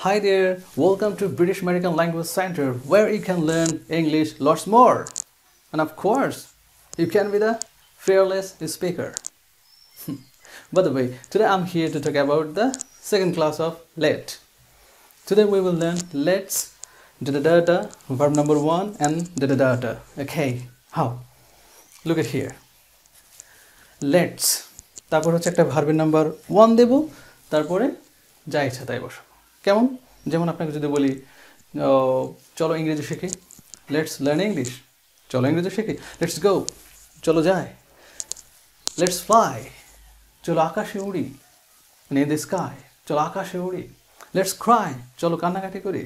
Hi there, welcome to British American Language Center where you can learn English lots more. And of course, you can be the fearless speaker. By the way, today I'm here to talk about the second class of let. Today we will learn let's, da-da-da-da, verb number 1 and da-da-da-da. Okay, how? Look at here. Let's, তারপর হচ্ছে একটা ভার্বের number 1 দেব, তারপরে যা ইচ্ছা তাই বসাবো। কেমন? যেমন আপনাকে যদি বলি চলো ইংরেজি শিখি, লেটস লার্ন ইংলিশ, চলো ইংরেজি শিখি। লেটস গো, চলো যাই। লেটস ফ্লাই, চলো আকাশে উড়ি, মানে ইন দ্য স্কাই, চলো আকাশে উড়ি। লেটস ক্রাই, চলো কান্নাকাটি করি।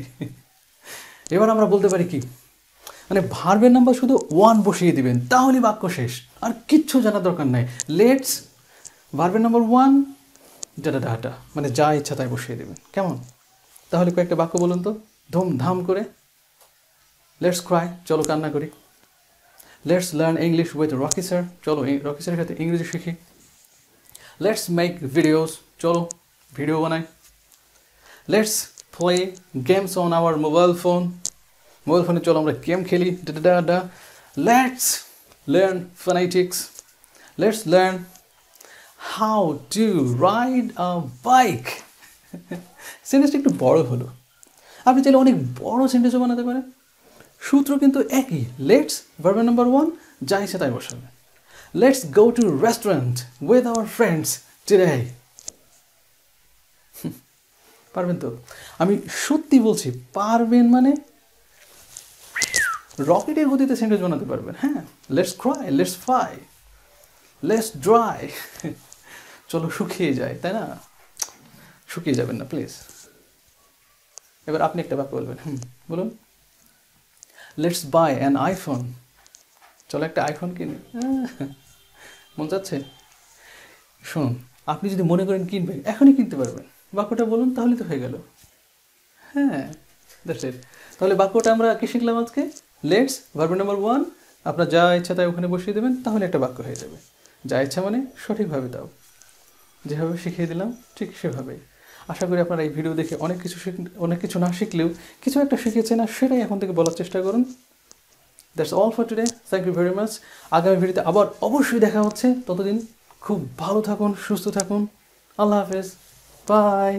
এবার আমরা বলতে পারি কি, মানে ভার্বের নাম্বার শুধু 1 বসিয়ে দিবেন, তাহলে বাক্য শেষ, আর কিচ্ছু জানার দরকার নাই। লেটস ভার্বের নাম্বার 1 যেটা ডাটা, মানে যা ইচ্ছা তাই বসিয়ে দেবেন। কেমন? তাহলে কয়েকটা বাক্য বলুন তো ধুমধাম করে। লেটস ক্রাই, চলো কান্না করি। Let's learn English with Rocky sir, চলো রকি স্যারের সাথে ইংরেজি শিখি। লেটস মেক ভিডিওস, চলো ভিডিও বানাই। Let's play games on our mobile phone, mobile ফোনে চলো আমরা গেম খেলি। Let's learn phonetics, let's learn how to ride a bike. সেন্টেন্সটা একটু বড় হলো, আপনি চাইলে অনেক বড় সেন্টেন্সও বানাতে পারেন। সূত্র কিন্তু একই, লেটস ভার্ব নাম্বার 1 যা ইচ্ছে তাই বসাবে। Let's go to restaurant with our friends today. পারবেন তো? আমি সত্যি বলছি, পারবেন মানে রকেটের গতিতে সেন্টেন্স বানাতে পারবেন। হ্যাঁ, let's Cry, let's fly, let's dry, চলো শুকিয়ে যায়, তাই না? শুকিয়ে যাবেন না প্লিজ। এবার আপনি একটা বাক্য বলবেন। বলুন। লেটস বাই অ্যান আইফোন, চলো একটা আইফোন কিনি। মন চাচ্ছে? শুনুন, আপনি যদি মনে করেন কিনবেন, এখনই কিনতে পারবেন। বাক্যটা বলুন, তাহলে তো হয়ে গেল। হ্যাঁ, দ্যাটস ইট। তাহলে বাক্যটা আমরা কি শিখলাম আজকে? লেটস ভার্ব নাম্বার 1, আপনার যা ইচ্ছা তাই ওখানে বসিয়ে দেবেন, তাহলে একটা বাক্য হয়ে যাবে। যা ইচ্ছা মানে সঠিকভাবে দাও, যেভাবে শিখিয়ে দিলাম ঠিক সেভাবেই। আশা করি আপনারা এই ভিডিও দেখে অনেক কিছু না শিখলেও কিছু একটা শিখেছেন, আর সেটাই এখন থেকে বলার চেষ্টা করুন। That's all for today, thank you very much. আগামী ভিডিওতে আবার অবশ্যই দেখা হচ্ছে। ততদিন খুব ভালো থাকুন, সুস্থ থাকুন। আল্লাহ হাফেজ, বাই।